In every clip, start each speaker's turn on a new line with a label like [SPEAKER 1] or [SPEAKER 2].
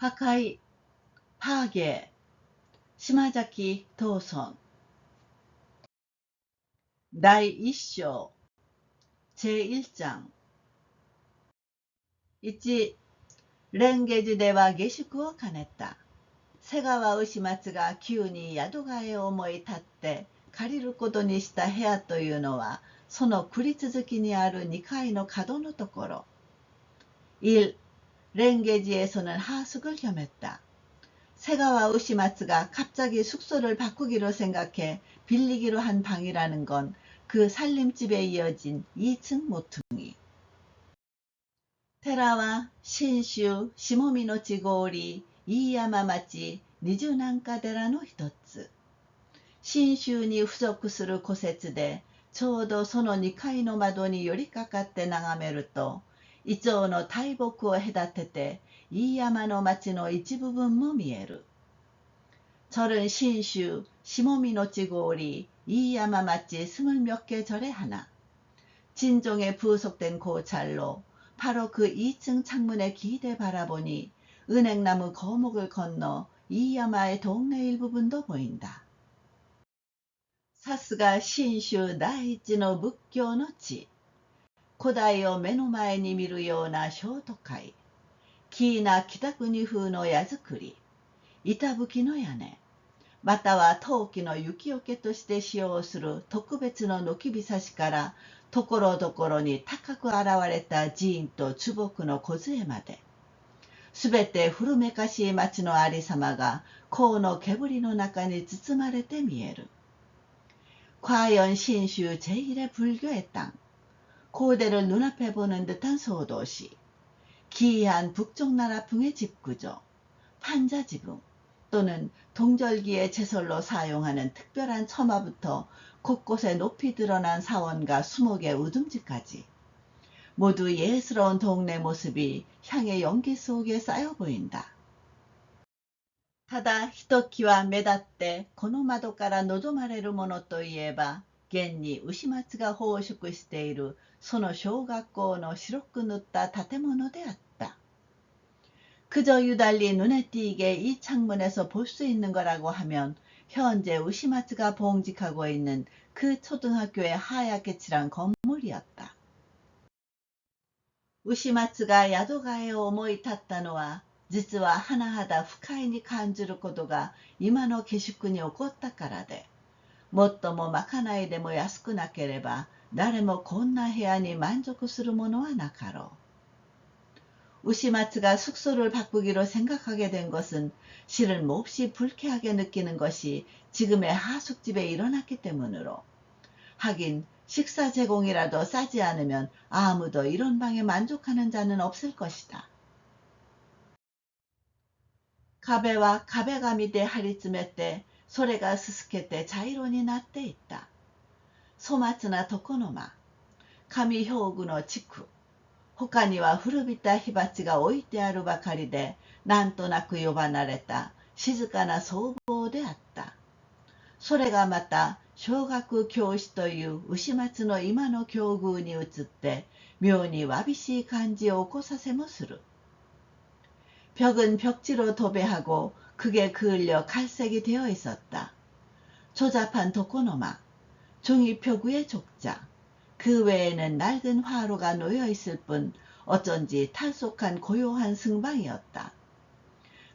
[SPEAKER 1] 破壊、パーゲー、島崎藤村。第一章、제1장。1、蓮華寺では下宿を兼ねた。瀬川牛松が急に宿替えを思い立って借りることにした部屋というのは、その繰り続きにある2階の角のところ。1、랭게지에서는 하숙을 겸했다. 새가와 우시마츠가 갑자기 숙소를 바꾸기로 생각해 빌리기로 한 방이라는 건 그 살림집에 이어진 2층 모퉁이. 테라와 신슈, 시모미노치고리, 이야마마치, 니주난카데라노 히토츠. 신슈に付属する戸説で、ちょうどその2階の窓に寄りかかって眺めると、イチョウの大木を隔てて、飯山の町の一部分も見える。절은 신슈, 시모미노치고리, 이야마마치 20몇 개 절의 하나. 진종에 부속된 고찰로 바로 그 2층 창문에 기대 바라보니 은행나무 거목을 건너 이야마의 동네 일부분도 보인다. 사스가 신슈 나이지노 묵교노치. 古代を目の前に見るような小都会。奇異な北国風の矢作り。板吹きの屋根。または陶器の雪よけとして使用する特別の軒びさしから、ところどころに高く現れた寺院と樹木の梢まで。すべて古めかしい町のありさまが、香の煙の中に包まれて見える。과연 신슈 제1의 불교의 땅. 고대를 눈앞에 보는 듯한 소도시, 기이한 북쪽 나라풍의 집구조, 판자지붕 또는 동절기의 제설로 사용하는 특별한 처마부터 곳곳에 높이 드러난 사원과 수목의 우둥지까지 모두 예스러운 동네 모습이 향의 연기 속에 쌓여 보인다. ただひときわ目立ってこの窓から望まれるものといえば、現に牛松が奉祝しているその小学校の白く塗った建物であった。그저 유달리 눈에 띄게 이 창문에서 볼 수 있는 거라고 하면 현재 우시마츠가 봉직하고 있는 그 초등학교의 하얗게 칠한 건물이었다. 우시마츠가 야도가에 오모이 탔다のは、実は甚だ不快に感じることが今の下宿に起こったからで、もっともまかないでも安くなければ誰もこんな部屋に満足するものはなかろう。우시마츠가 숙소를 바꾸기로 생각하게 된 것은 실은 몹시 불쾌하게 느끼는 것이 지금의 하숙집에 일어났기 때문으로. 하긴 식사 제공이라도 싸지 않으면 아무도 이런 방에 만족하는 자는 없을 것이다.壁は壁紙で張り詰めて、それがすすけて茶色になっていった。粗末な床の間、上表具の地区、他には古びた火鉢が置いてあるばかりで、なんとなく呼ばなれた静かな僧帽であった。それがまた小学教師という牛松の今の境遇に移って、妙にわびしい感じを起こさせもする。벽은 벽지로 도배하고 그게 그을려 갈색이 되어 있었다. 조잡한 도코노마, 종이표구의 족자, 그 외에는 낡은 화로가 놓여 있을 뿐 어쩐지 탈속한 고요한 승방이었다.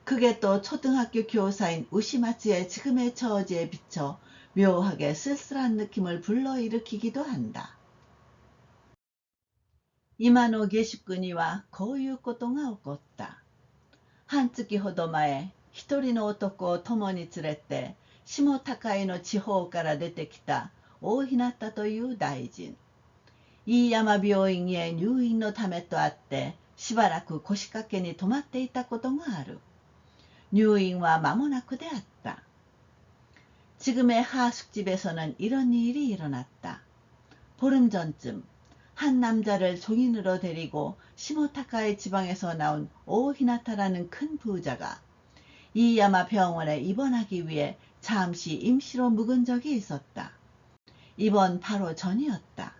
[SPEAKER 1] 그게 또 초등학교 교사인 우시마츠의 지금의 처지에 비춰 묘하게 쓸쓸한 느낌을 불러일으키기도 한다. 今の下宿にはこういうことが起こった。半月ほど前、一人の男を共に連れて、下高井の地方から出てきた大日向という大臣。飯山病院へ入院のためとあって、しばらく腰掛けに泊まっていたことがある。入院は間もなくであった。지금의 하숙집에서는 이런 일이 일어났다. 보름 전쯤, 한 남자를 종인으로 데리고 시모타카의 지방에서 나온 오히나타라는 큰 부자가 이야마 병원에 입원하기 위해 잠시 임시로 묵은 적이 있었다. 입원 바로 전이었다.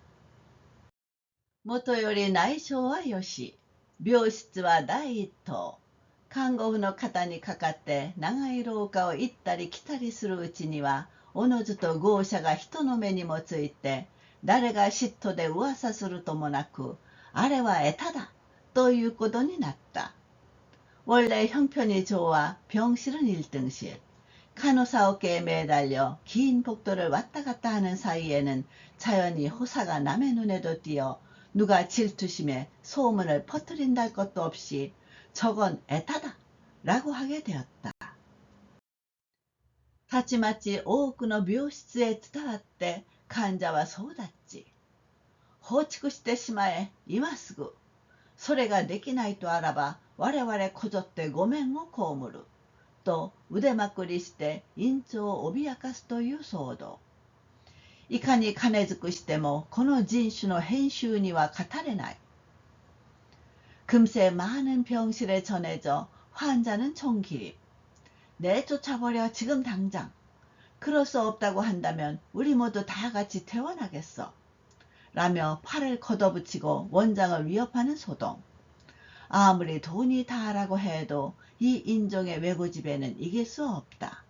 [SPEAKER 1] 모토요리 나이쇼와 요시, 묘室は第一棟、看護婦の肩にかかって長い廊下を行ったり来たりするうちには、おのずと豪奢が人の目にもついて、誰が嫉妬で噂するともなく、あれはエタだということになった。원래 형편이 좋아 병실은 1등실. 간호사 어깨에 매달려 긴 복도를 왔다 갔다 하는 사이에는 자연히 호사가 남의 눈에도 띄어 누가 질투심에 소문을 퍼뜨린다할 것도 없이 저건 에타다 라고 하게 되었다. たちまち多くの病室へ伝わって患者はそうだっち。放逐してしまえ、今すぐ。それができないとあらば我々こぞってご免を被る。と腕まくりして院長を脅かすという騒動。いかに金尽くしてもこの人種の編集には語れない。금세 많은 병실에 전해져 환자는 총기립. 내쫓아버려 지금 당장. 그럴 수 없다고 한다면 우리 모두 다 같이 퇴원하겠어. 라며 팔을 걷어붙이고 원장을 위협하는 소동. 아무리 돈이 다라고 해도 이 인종의 외고집에는 이길 수 없다.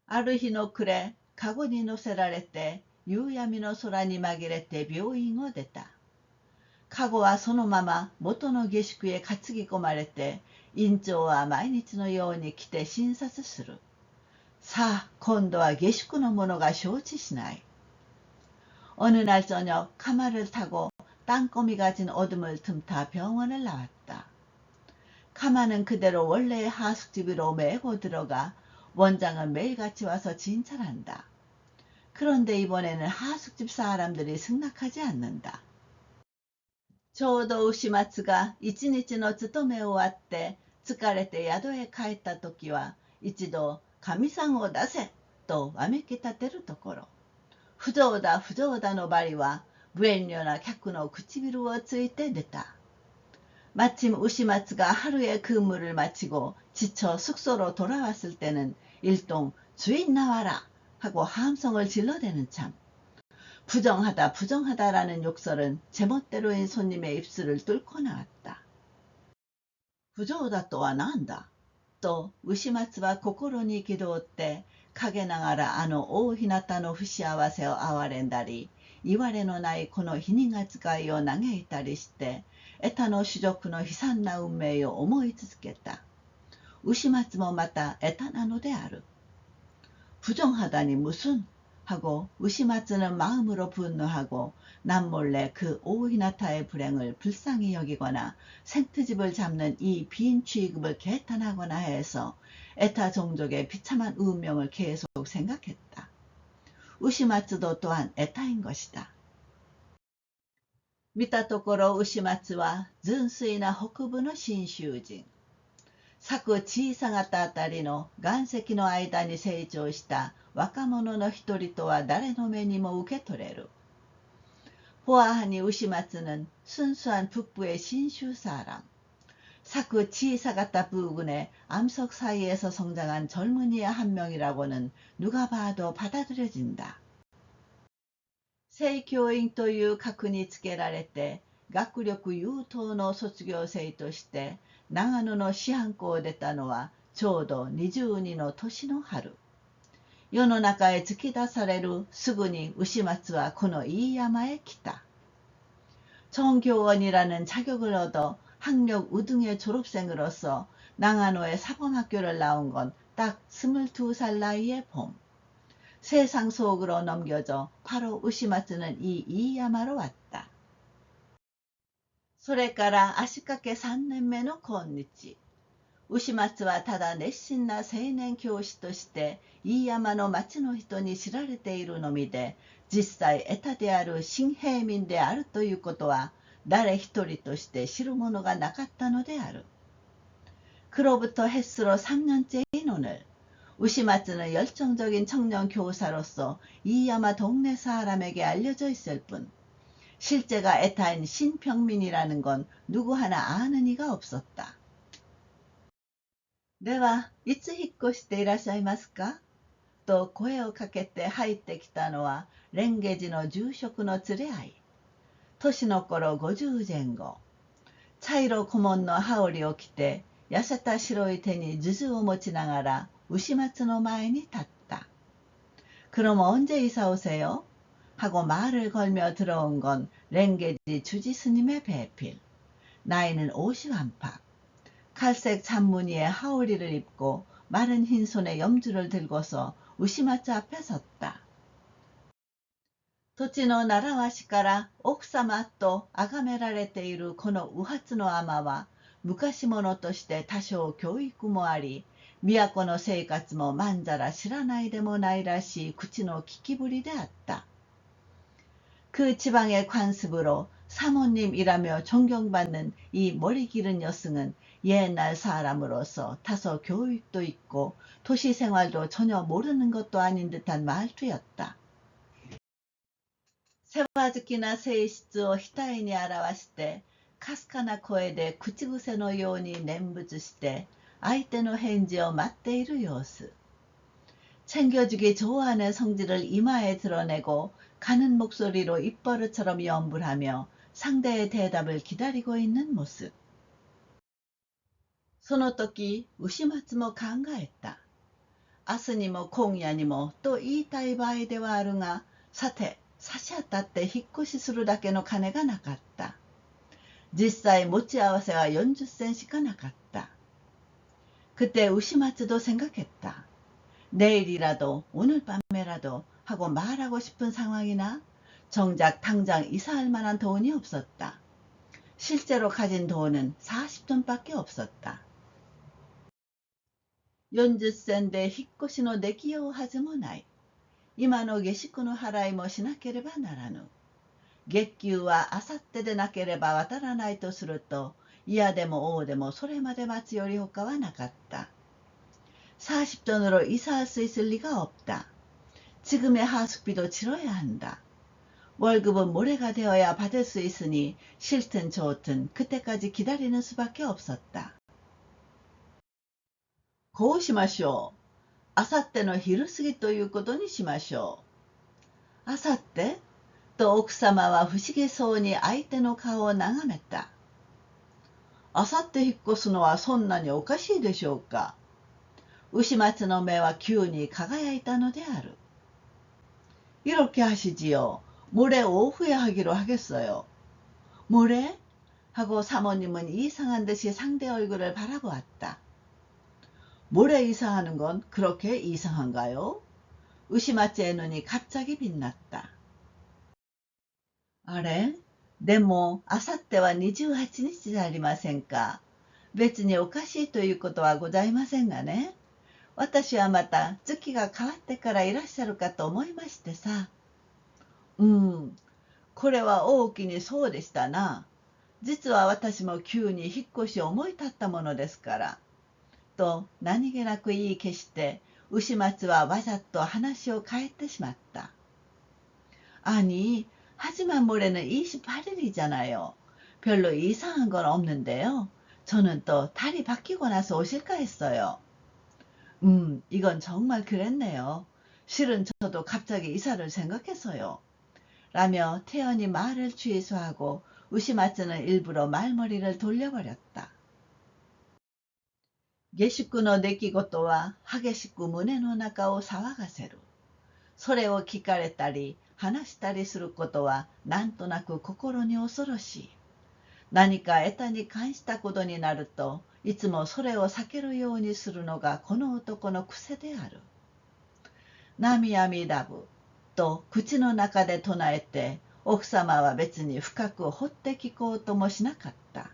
[SPEAKER 1] ある日の暮れ、かごに乗せられて夕闇の空に紛れて病院を出た。かごはそのまま元の下宿へ担ぎ込まれて、院長は毎日のように来て診察する。さあ、今度は下宿の者が承知しない。어느 날 저녁 카마를 타고 땅거미가 진 어둠을 틈타 병원을 나왔다. 카마는 그대로 원래의 하숙집으로 메고 들어가 원장은 매일같이 와서 진찰한다. 그런데 이번에는 하숙집 사람들이 승낙하지 않는다. ちょうど牛松が一日の務め終わって疲れて宿へ帰った時は一度神さんを出せとわめき立てるところ、不浄だ不浄だのばりは無遠慮な客の唇をついて出た。마침 우시마츠가 하루의 근무를 마치고 지쳐 숙소로 돌아왔을 때는 일동 주인 나와라 하고 함성을 질러대는 참. 부정하다 부정하다라는 욕설은 제멋대로인 손님의 입술을 뚫고 나왔다. 부정하다 또한 나한다. 또 우시마츠와 고코로니 기도때影ながらあの大日向の不幸せを哀れんだり、いわれのないこの日にが使いを嘆いたりして、エタの種族の悲惨な運命を思い続けた。牛松もまたエタなのである。부정하다니 무슨? 하고 우시마츠는 마음으로 분노하고 남몰래 그 오히나타의 불행을 불쌍히 여기거나 생트집을 잡는 이 빈 취급을 개탄하거나 해서 에타 종족의 비참한 운명을 계속 생각했다. 우시마츠도 또한 에타인 것이다. 見たところ牛松は純粋な北部の信州人。佐久小さ型あたりの岩石の間に成長した若者の一人とは誰の目にも受け取れる。보아하니 우시마츠는 순수한 북부의 신슈 사람. 사쿠 치사가타 부근의 암석 사이에서 성장한 젊은이의 한 명이라고는 누가 봐도 받아들여진다. 正教員という格につけられて学力優等の卒業生として長野の師範校を出たのはちょうど22の年の春。世の中へ突き出されるすぐに牛松はこの飯山へ来た。정교원이라는 자격을 얻어 학력 우등의 졸업생으로서 나가노의 사범학교를 나온 건 딱 22살 나이의 봄. 세상 속으로 넘겨져 바로 우시마츠는 이 이야마로 왔다. それから足掛け3年目の今日、牛松はただ熱心な青年教師として飯山の町の人に知られているのみで、実際エタである新平民であるということは誰一人として知る者がなかったのである。그로부터 햇수로 3년째인 오늘, 우시마츠는 열정적인 청년 교사로서 이야마 동네 사람에게 알려져 있을 뿐 실제가 에타인 신평민이라는 건 누구 하나 아는 이가 없었다. では、いつ引っ越していらっしゃいますかと声をかけて入ってきたのは蓮華寺の住職の連れ合い。年の頃50前後。茶色小紋の羽織を着て、痩せた白い手に数珠を持ちながら、牛松の前に立った. 그럼 언제 이사 오세요? 하고 말을 걸며 들어온 건 랭게지 주지 스님의 배필. 나이는 50안팎. 갈색 잔무늬의 하오리를 입고 마른 흰 손에 염주를 들고서 우시마츠 앞에 섰다. 土地の習わしから奥様と崇められているこの右発の尼は、昔者として多少教育もあり、都の生活もまんざら知らないでもないらしい口の利きぶりであった。그 지방의 관습으로 사모님이라며 존경받는 이 머리 기른 여승은 옛날 사람으로서 다소 교육도 있고 도시 생활도 전혀 모르는 것도 아닌 듯한 말투였다. 世話好きな性質を額に表して、かすかな声で口癖のように念仏して、相手の返事を待っている様子。챙겨주기 좋아하는 성질을 이마에 드러내고 가는 목소리로 입버릇처럼 염불하며 상대의 대답을 기다리고 있는 모습. その時、牛松も考えた。明日にも今夜にもと言いたい場合ではあるが、さて、差し当たって引っ越しするだけの金がなかった。実際持ち合わせは40銭しかなかった。그때 우시마츠도 생각했다. 내일이라도 오늘 밤에라도 하고 말하고 싶은 상황이나 정작 당장 이사할 만한 돈이 없었다. 실제로 가진 돈은 40돈밖에 없었다. 40銭で引っ越しのできようはずもない。今の下宿の払いもしなければならぬ。月給はあさってでなければ渡らないとすると、嫌でも王でもそれまで待つより他はなかった。40돈으로 이사할 수 있을 리가 없다. 지금의 하숙비도 치러야 한다. 월급은 모레가 되어야 받을 수 있으니 싫든 좋든 그때까지 기다리는 수밖에 없었다. こうしましょう。あさっての昼過ぎということにしましょう。あさってと奥様は不思議そうに相手の顔を眺めた。あさって引っ越すのはそんなにおかしいでしょうか。牛松の目は急に輝いたのである。이렇게 하시지요. 모레 오후에 하기로 하겠어요. 모레? 하고 사모님은 이상한 듯이 상대 얼굴을 바라보았다. 모레 이사하는 건 그렇게 이상한가요? 우시마츠의 눈이 갑자기 빛났다. あれでも、あさっては28日じゃありませんか。別におかしいということはございませんがね。私はまた月が変わってからいらっしゃるかと思いましてさ。これは大きにそうでしたな。実は私も急に引っ越しを思い立ったものですから。と何気なく言い消して、牛松はわざと話を変えてしまった。하지만 모레는 28일이잖아요. 별로 이상한 건 없는데요. 저는 또 달이 바뀌고 나서 오실까 했어요. 이건 정말 그랬네요. 실은 저도 갑자기 이사를 생각했어요. 라며 태연이 말을 취소하고 우시마츠는 일부러 말머리를 돌려버렸다. 下宿の出来事は激しく胸の中を騒がせる。それを聞かれたり話したりすることはなんとなく心に恐ろしい。何か得たに関したことになるといつもそれを避けるようにするのがこの男の癖である。ナミアミダブと口の中で唱えて奥様は別に深く掘って聞こうともしなかった。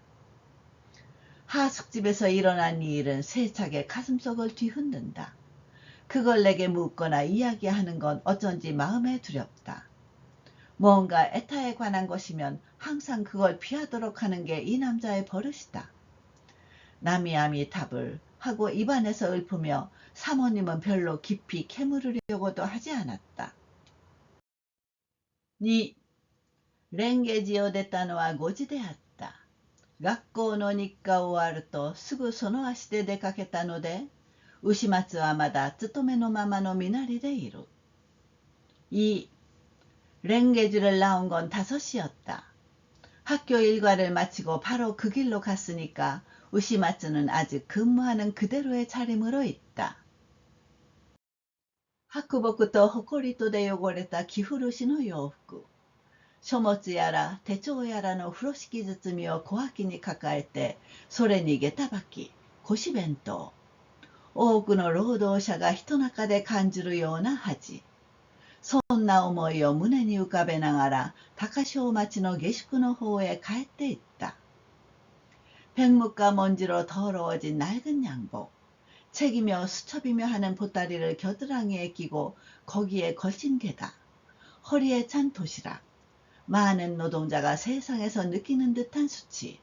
[SPEAKER 1] 하숙집에서 일어난 이 일은 세차게 가슴속을 뒤흔든다. 그걸 내게 묻거나 이야기하는 건 어쩐지 마음에 두렵다. 뭔가 에타에 관한 것이면 항상 그걸 피하도록 하는 게 이 남자의 버릇이다. 나미아미 답을 하고 입안에서 읊으며 사모님은 별로 깊이 캐물으려고도 하지 않았다. 2. レンゲジを出たのは5時であった。学校の日課を終わるとすぐその足で出かけたので、牛松はまだ勤めのままの身なりでいる。2. 랭게지를 나온 건 5시였다. 학교 일과를 마치고 바로 그 길로 갔으니까 우시마츠는 아직 근무하는 그대로의 차림으로 있다. 白木と埃とで汚れた着古しの洋服。書物やら手帳やらの風呂敷包みを小脇に抱えて、それに下駄履き、腰弁当。多くの労働者が人中で感じるような恥。そんな思いを胸に浮かべながら、高潮町の下宿の方へ帰っていった。백묵과 먼지로 더러워진 낡은 양복, 책이며 수첩이며 하는 보따리를 겨드랑이에 끼고 거기에 걸친 게다, 허리에 찬 도시락, 많은 노동자가 세상에서 느끼는 듯한 수치.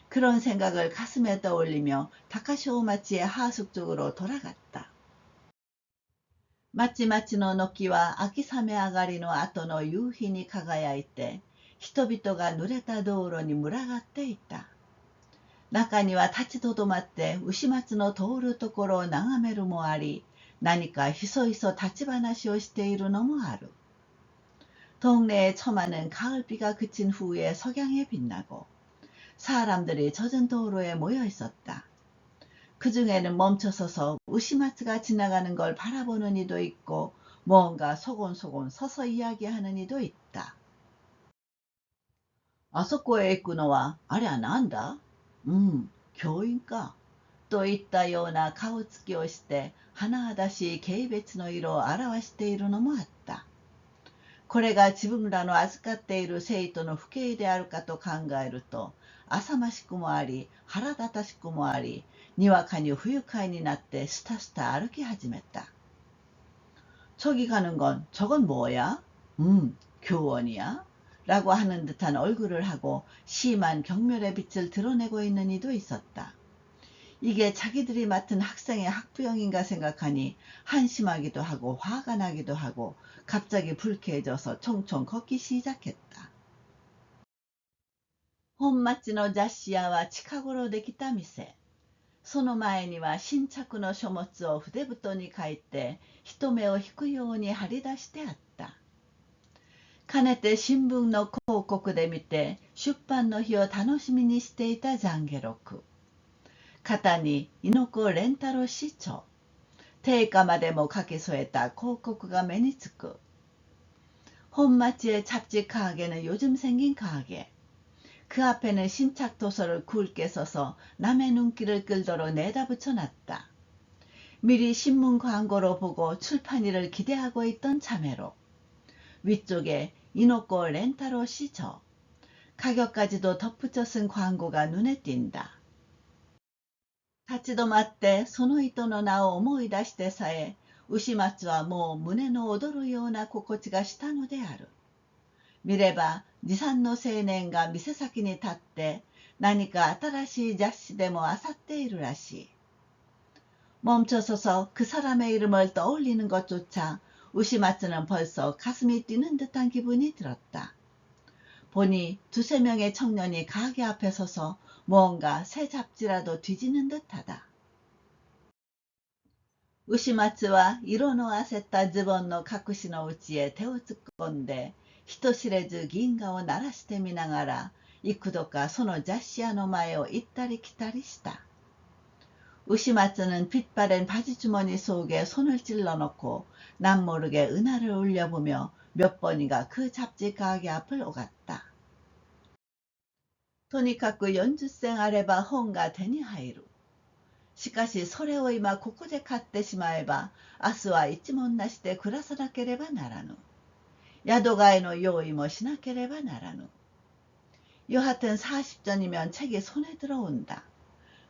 [SPEAKER 1] 그런 생각을 가슴에 떠올리며 다카시오마치의 하숙 쪽으로 돌아갔다. 마치마치の軒は秋雨上がりの後の夕日に輝いて、人々が濡れた道路に群がっていた。中には立ちとどまって牛松の通るところを眺めるもあり、何かひそひそ立ち話をしているのもある。동네의 처마는 가을비가 그친 후에 석양에 빛나고 사람들이 젖은 도로에 모여 있었다. 그 중에는 멈춰서서 우시마츠가 지나가는 걸 바라보는 이도 있고 뭔가 소곤소곤 서서 이야기하는 이도 있다. あそこへ行くのはありゃなんだ教員か。といったような顔つきをして甚だしい軽蔑の色を表しているのもあった。これが自分らの預かっている生徒の不敬であるかと考えると、浅ましくもあり、腹立たしくもあり、にわかに不愉快になってスタスタ歩き始めた。저기 가는 건 저건 뭐야? 교원이야? 라고 하는 듯한 얼굴을 하고 심한 경멸의 빛을 드러내고 있는 이도 있었다. 이게 자기들이 맡은 학생의 학부형인가 생각하니 한심하기도 하고 화가 나기도 하고 갑자기 불쾌해져서 총총 걷기 시작했다. 本町の雑誌屋は近頃できた店。その前には新着の書物を筆太に書いて人目を引くように貼り出してあった。かねて新聞の広告で見て出版の日を楽しみにしていた懺悔録。肩に猪子蓮太郎市長。定価までも書き添えた広告が目につく。本町의 잡지 가게는 요즘 생긴 가게. 그 앞에는 신착 도서를 굵게 써서 남의 눈길을 끌도록 내다 붙여놨다. 미리 신문 광고로 보고 출판일을 기대하고 있던 참외로. 위쪽에 이노코 렌타로 시저. 가격까지도 덧붙여 쓴 광고가 눈에 띈다. 立ち止まってその人の名を思い出してさえ、牛松はもう胸の躍るような心地がしたのである。見れば持参の青年が店先に立って何か新しい雑誌でも漁っているらしい。멈춰서서 그 사람의 이름을 떠올리는 것조차 우시마츠는 벌써 가슴이 뛰는 듯한 기분이 들었다. 보니 두세 명의 청년이 가게 앞에 서서 뭔가 새 잡지라도 뒤지는 듯하다. 우시마츠와色のあせたズボンの隠しのうちへ手を突っ込んで、人知れず銀河を鳴らしてみながら、幾度かその雑誌屋の前を行ったり来たりした。우시마츠는 빛바랜 바지주머니 속에 손을 찔러넣고 남모르게 은하를 울려보며 몇 번인가 그 잡지 가게 앞을 오갔다. とにかく40銭あれば本が手に入る。しかしそれを今ここで買ってしまえば、明日は一文なしで暮らさなければならぬ。宿替えの用意もしなければならぬ。여하튼 40전이면 책이 손에 들어온다.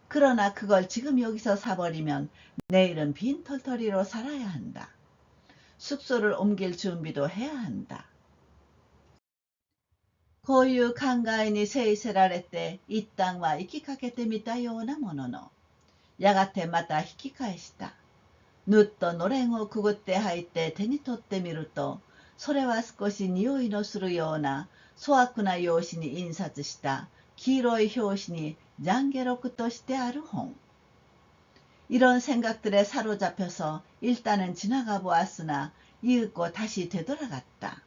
[SPEAKER 1] 그러나 그걸 지금 여기서 사버리면 내일은 빈털터리로 살아야 한다. 숙소를 옮길 준비도 해야 한다. こういう考えに制せられて一旦は行きかけてみたようなものの、やがてまた引き返した。ぬっとのれんをくぐって入って手に取ってみると、それは少し匂いのするような粗悪な用紙に印刷した黄色い表紙に장계록としてある本。이런 생각들에 사로잡혀서 일단은 지나가 보았으나 이윽고 다시 되돌아갔다.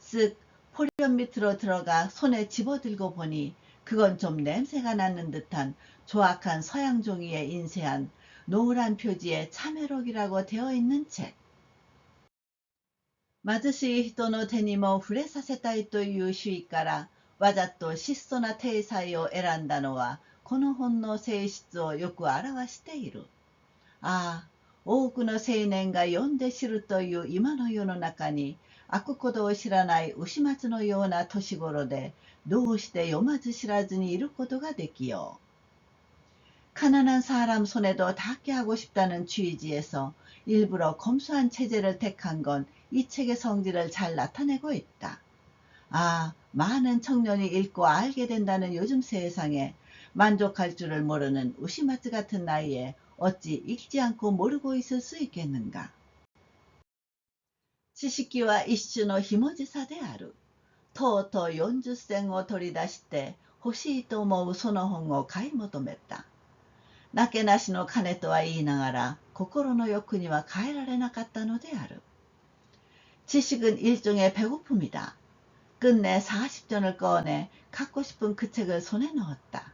[SPEAKER 1] 쓱 포련 밑으로 들어가 손에 집어들고 보니 그건 좀 냄새가 나는 듯한 조악한 서양 종이에 인쇄한 노란 표지에 참외록이라고 되어 있는 책. 貧しい人の手にも触れさせたいという主意からわざと質素な体裁を選んだのはこの本の性質をよく表している。ああ、多くの青年が読んで知るという今の世の中に開くことを知らない牛松のような年頃でどうして読まず知らずにいることができよう。가난한 사람 손에도 닿게 하고 싶다는 취지에서 일부러 검소한 체제를 택한 건 이 책의 성질을 잘 나타내고 있다. 아, 많은 청년이 읽고 알게 된다는 요즘 세상에 만족할 줄을 모르는 우시마츠 같은 나이에 어찌 읽지 않고 모르고 있을 수 있겠는가. 知識は一種のひもじさである。とうとう40銭を取り出して欲しいと思うその本を買い求めた。なけなしの金とは言いながら心の欲には変えられなかったのである。지식은 일종의 배고픔이다. 끝내 40전을 꺼내 갖고 싶은 그 책을 손에 넣었다.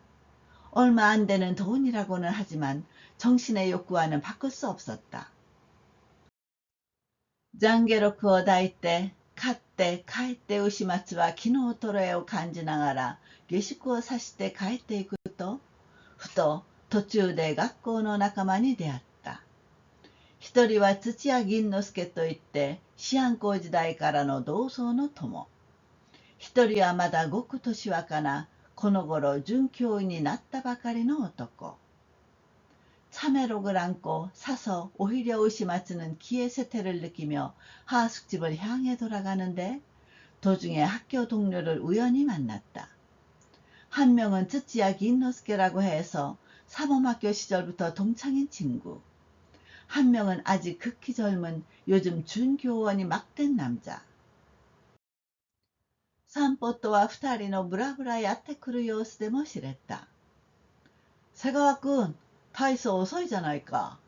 [SPEAKER 1] 얼마 안 되는 돈이라고는 하지만 정신의 욕구와는 바꿀 수 없었다. 장게로크を抱いて買って帰って牛松は昨日トロエを感じながら下宿をさして帰っていくとふと途中で学校の仲間に出会った。一人は土屋銀之助といって思案校時代からの同窓の友。一人はまだごく年若なこの頃准教員になったばかりの男。참외록을 안고 사서 오히려 의심하치는 기의 세태를 느끼며 하숙집을 향해 돌아가는데 도중에 학교 동료를 우연히 만났다. 한 명은 쯔찌야 긴노스케라고 해서 사범학교 시절부터 동창인 친구. 한 명은 아직 극히 젊은 요즘 준교원이 막 된 남자. 散歩とは二人のブラブラやってくる様子でも知れた。瀬川君、大層遅いじゃないか。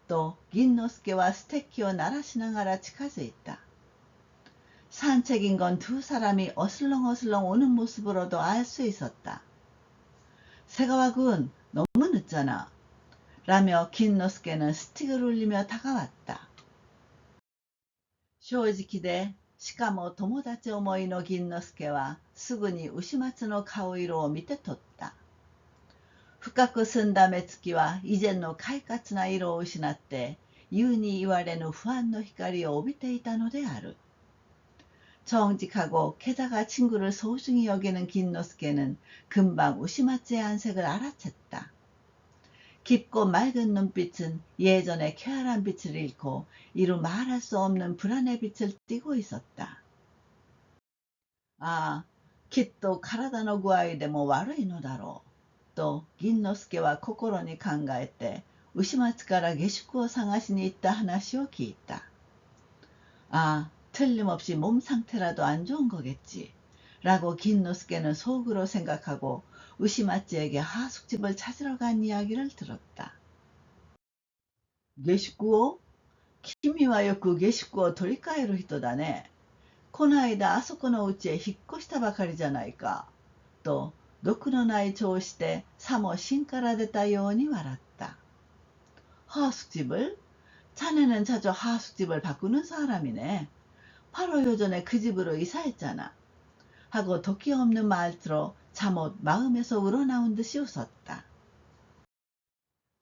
[SPEAKER 1] と銀之助はステッキを鳴らしながら近づいた。산책인 건 두 사람이 어슬렁어슬렁 오는 모습으로도 알 수 있었다. 세가와군 너무 늦잖아. 라며 긴노스케는 스틱을 울리며 다가왔다. 正直でしかも友達思いの銀之助はすぐに牛松の顔色を見て取った。深く澄んだ目つきは以前の快活な色を失って言うに言われぬ不安の光を帯びていたのである。정직하고 게다가 친구를 소중히 여기는 긴노스케는 금방 우시마츠의 안색을 알아챘다. 깊고 맑은 눈빛은 예전의 쾌활한 빛을 잃고 이루 말할 수 없는 불안의 빛을 띠고 있었다. 아, きっと体の具合でも悪いのだろう。と銀之助は心に考えて牛松から下宿を探しに行った話を聞いた。아, 틀림없이 몸 상태라도 안 좋은 거겠지. 라고 긴노스케는 속으로 생각하고 우시마츠에게 하숙집을 찾으러 간 이야기를 들었다. 게시쿠오? 키미와 요쿠 게시쿠오 도리카에루 히토다네. この間あそこの家へ引っ越したばかりじゃないか。と毒のない調子でさも芯から出たように笑った。하숙집을? 자네는 자주 하숙집을 바꾸는 사람이네. 바로 요전에 그 집으로 이사했잖아. 하고 도끼 없는 말투로 잠옷 마음에서 우러나온 듯이 웃었다.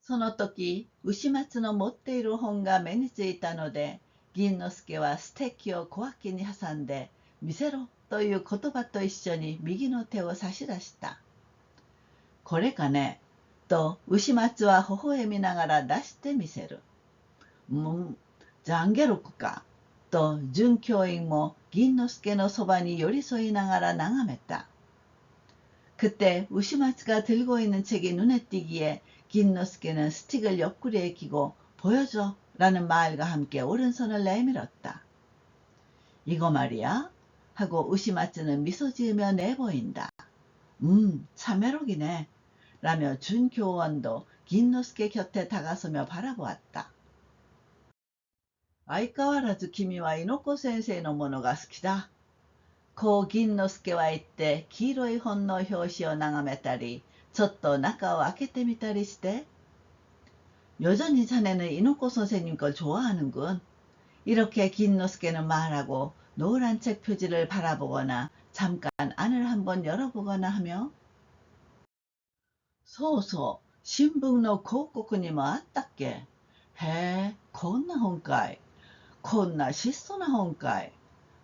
[SPEAKER 1] その時、牛松の持っている本が目についたので、銀之助はステッキを小脇に挟んで、見せろという言葉と一緒に右の手を差し出した。これかねと牛松は微笑みながら出してみせる。장계록か。と准教員も銀之助のそばに寄り添いながら眺めた。그때 우시마츠가 들고 있는 책이 눈에 띄기에 긴노스케는 스틱을 옆구리에 끼고 보여줘 라는 말과 함께 오른손을 내밀었다. 이거 말이야? 하고 우시마츠는 미소 지으며 내보인다. 참외록이네. 라며 준교원도 긴노스케 곁에 다가서며 바라보았다. 相変わらず君は猪子先生のものが好きだ。こう銀之助は言って黄色い本の表紙を眺めたり、ちょっと中を開けてみたりして、여전히 자네는 이노코 선생님 걸 좋아하는군. 이렇게 긴노스케는 말하고 노란 책 표지를 바라보거나 잠깐 안을 한번 열어보거나 하며, 소소 신聞の広告にもあったっけ。へえ、こんな本かい。こんな質素な本かい。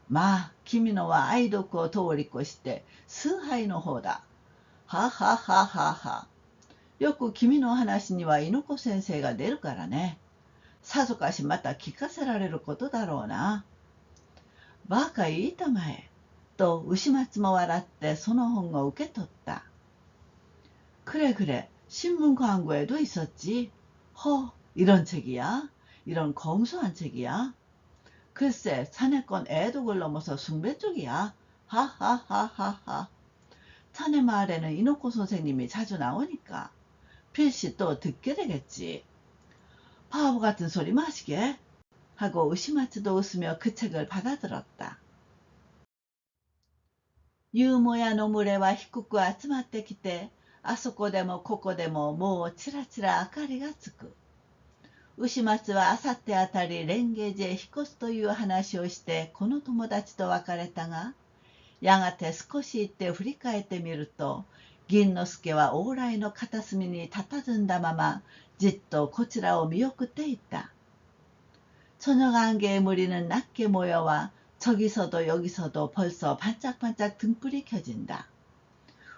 [SPEAKER 1] まあ、君のは愛読を通り越して崇拝の方だ。ははははは。よく君の話には猪子先生が出るからね。さぞかしまた聞かせられることだろうな。バカ言いたまえ。と牛松も笑ってその本を受け取った。그래 그래. 신문 광고에도 있었지. 이런 책이야? 이런 검소한 책이야? 글쎄, 자네 건 애독을 넘어서 숭배 쪽이야. 하하하하하. 자네 말에는 이노코 선생님이 자주 나오니까 필시 또 듣게 되겠지. 바보 같은 소리 마시게. 하고 우시마츠도 웃으며 그 책을 받아들었다. ユーモアの群れは低く集まってきて、あそこでもここでももうちらちら明かりがつく。牛松はあさってあたり蓮華寺へ引っ越すという話をしてこの友達と別れたが、やがて少し行って振り返ってみると、銀之助は往来の片隅に佇んだままじっとこちらを見送っていった。저녁 안개에 무리는 낮게 모여와 저기서도 여기서도 벌써 반짝반짝 등불이 켜진다.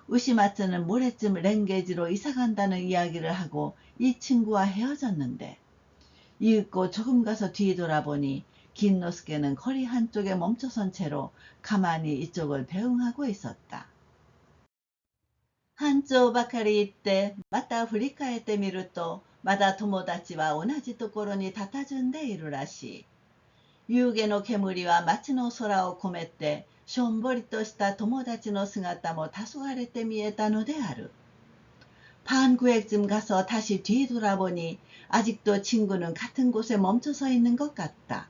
[SPEAKER 1] 우시마츠는 모레쯤 랭게지로 이사간다는 이야기를 하고 이 친구와 헤어졌는데, 이윽고 조금 가서 뒤돌아보니 긴노스케는 거리 한쪽에 멈춰선 채로 가만히 이쪽을 배웅하고 있었다. 한쪽ばかり行ってまた振り返ってみると、まだ友達は同じところに佇んでいるらしい。夕げの煙は街の空をこめて、しょんぼりとした友達の姿も黄昏れて見えたのである。반구역쯤 가서 다시 뒤돌아보니 아직도 친구는 같은 곳에 멈춰서 있는 것 같다.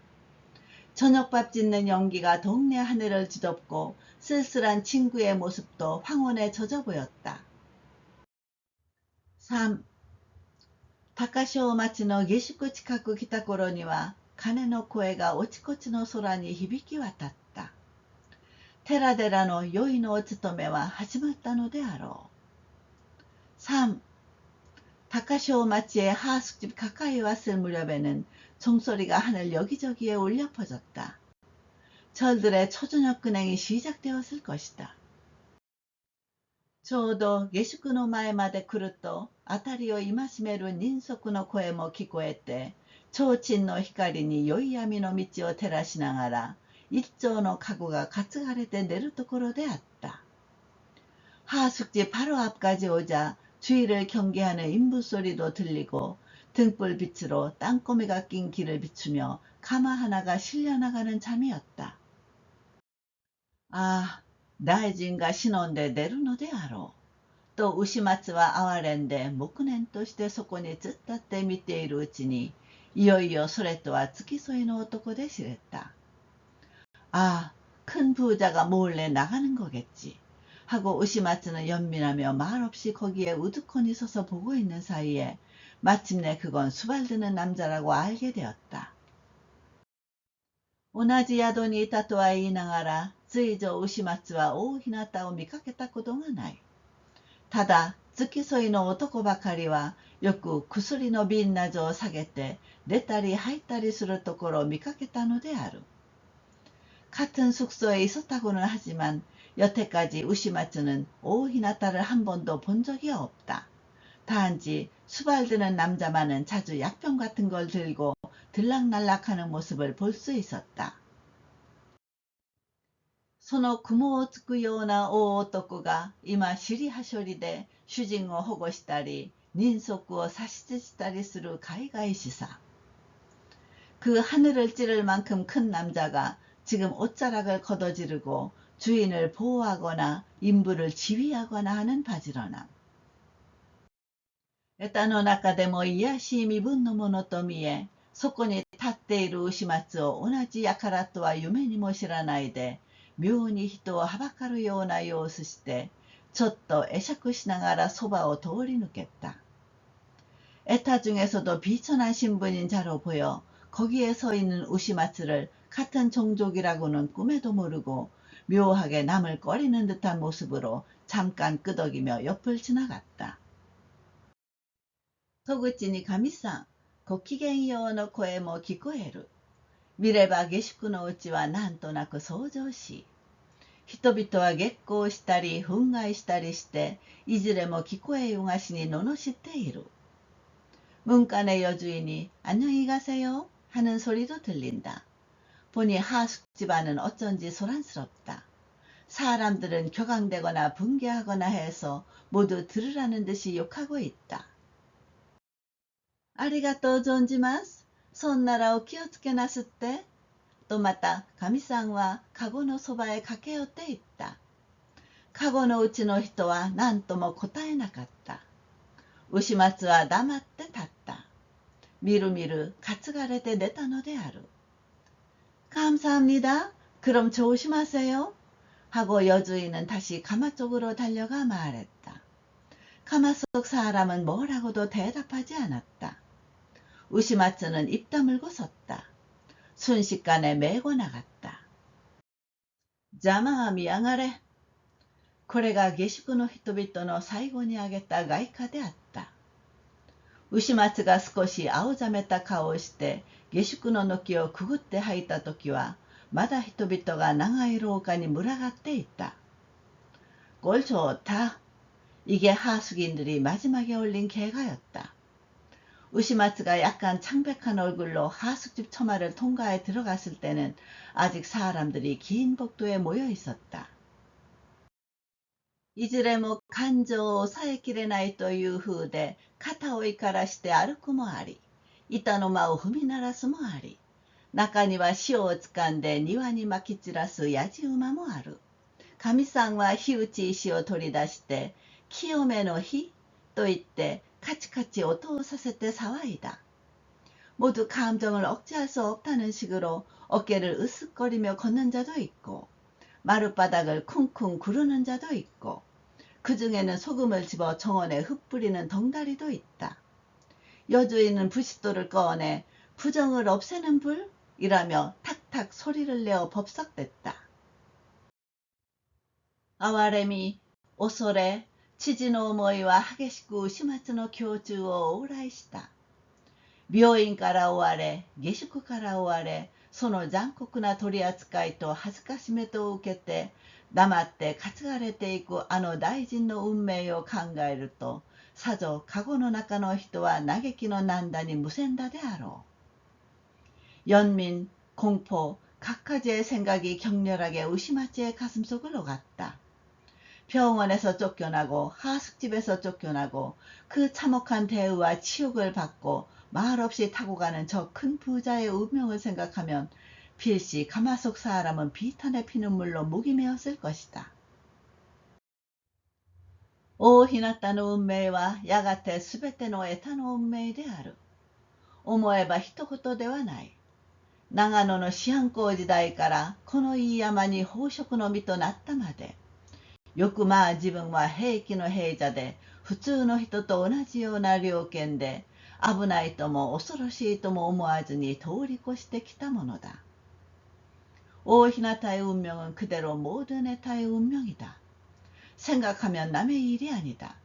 [SPEAKER 1] 저녁밥 짓는 연기가 동네 하늘을 뒤덮고 쓸쓸한 친구의 모습도 황혼에 젖어 보였다. 3. 高潮町の下宿近く来た頃には鐘の声がおちこちの空に響き渡った。寺々の宵のお勤めは始まったのであろう。3. 다카쇼마치의 하숙집 가까이 왔을 무렵에는 종소리가 하늘 여기저기에 울려 퍼졌다. 절들의 초저녁 근행이 시작되었을 것이다. ちょうど下宿の前まで来ると、あたりを戒める人足の声も聞こえて、提灯の光に宵闇の道を照らしながら、一丁の籠が担がれて寝るところであった。하숙집 바로 앞까지 오자 주위를 경계하는 인부 소리도 들리고 등불빛으로 땅거미가 낀 길을 비추며 가마 하나가 실려나가는 잠이었다. 아, 大臣が忍んで出るのであろう。と牛松は哀れんで黙念としてそこに突っ立って見ているうちに、いよいよそれとは付き添いの男で知れた。아, 큰 부자가 몰래 나가는 거겠지. 하고 우시마츠는 연민하며 말없이 거기에 우두커니 서서 보고 있는 사이에 마침내 그건 수발드는 남자라고 알게 되었다. 同じ宿にいたとは言いながら、随所牛松は大日向を見かけたことがない。ただ、付き添いの男ばかりは、よく薬の瓶などを下げて、出たり入ったりするところを見かけたのである。같은 숙소에 있었다고는 하지만, 여태까지 우시마츠는 오히나타를 한 번도 본 적이 없다. 단지 수발드는 남자만은 자주 약병 같은 걸 들고 들락날락하는 모습을 볼 수 있었다. その雲をつくような大男が今尻はしょりで主人を保護したり人足を指図したりする海外使者。그 하늘을 찌를 만큼 큰 남자가 지금 옷자락을 걷어지르고 주인을 보호하거나 인부를 지휘하거나 하는 바지런함。得たの中でも卑しい身分のものと見え、そこに立っている牛松を同じ輩とは夢にも知らないで、妙に人をはばかるような様子して、ちょっと会釈しながらそばを通り抜けた。에타 중에서도 비천한 신분인 자로 보여 거기에 서 있는 우시마츠를 같은 종족이라고는 꿈에도 모르고 묘하게 남을 꺼리는 듯한 모습으로 잠깐 끄덕이며 옆을 지나갔다. 토구치に神さん、ごきげんようの声も聞こえる。見れば下宿のうちはなんとなく騒々しい。人々は月光したり憤慨したりして、いずれも聞こえよがしに罵っている。 문간의 여주인이 안녕히 가세요 하는 소리도 들린다. 보니 하숙 집안은 어쩐지 소란스럽다. 사람들은 격앙되거나 분개하거나 해서 모두 들으라는 듯이 욕하고 있다. 아리가또 존지마스, 손나라오 기어츠케 나스때. 또また 가미상과 카고노 소바에 가케寄って 있다. 카고노 우치의 人は何とも答えなかった. 우시마츠와 黙って立った. 미루미루 가츠가레테 내다のである. 감사합니다. 그럼 조심하세요. 하고 여주인은 다시 가마 쪽으로 달려가 말했다. 가마 속 사람은 뭐라고도 대답하지 않았다. 우시마츠는 입 다물고 섰다. 순식간에 메고 나갔다. 자마 미양아래. これが下宿の人々の最後に挙げた外貨であった。牛松が少し青ざめた顔をして下宿の軒をくぐって入った時はまだ人々が長い廊下に群がっていた。꼴 좋다. 이게 하숙인들이 마지막에 올린 개가였다. 우시마츠가 약간 창백한 얼굴로 하숙집 처마를 통과해 들어갔을 때는 아직 사람들이 긴 복도에 모여 있었다. いずれも感情を抑えきれないという風で肩をいからして歩くもあり、板の間を踏み鳴らすもあり、中には塩をつかんで庭にまき散らすやじ馬もある。神さんは火打ち石を取り出して、清めの火と言ってカチカチ音をさせて騒いだ。모두 감정을 억제할 수 없다는 식으로 어깨를 으쓱거리며 걷는 자도 있고, 마룻바닥을 쿵쿵 구르는 자도 있고, 그 중에는 소금을 집어 정원에 흩뿌리는 덩다리도 있다. 여주인은 부싯돌을 꺼내 부정을 없애는 불이라며 탁탁 소리를 내어 법석댔다. 아와레미, 오소레, 치지노思いは 激しく始末の胸中を往来した。病院から追われ、下宿から追われ、その残酷な取り扱いと恥ずかしめとを受けて、黙って担がれていくあの大臣の運命を考えると、さぞ籠の中の人は嘆きの난다に無線だであろう。연민, 공포, 각가지의 생각이 격렬하게 우시마츠의 가슴속을 오갔다. 병원에서 쫓겨나고 하숙집에서 쫓겨나고 그 참혹한 대우와 치욕을 받고 말없이 타고 가는 저 큰 부자의 운명을 생각하면 필시 가마속 사람은 비탄에 피는 물로 목이 메었을 것이다. 大日向の運命はやがてすべての枝の運命である。思えば一言ではない。長野の四半光時代からこのいい山に宝飾の実となったまで。よくまあ自分は平気の平者で普通の人と同じような猟犬で危ないとも恐ろしいとも思わずに通り越してきたものだ。 오히나타의 운명은 그대로 모든 에타의 운명이다. 생각하면 남의 일이 아니다.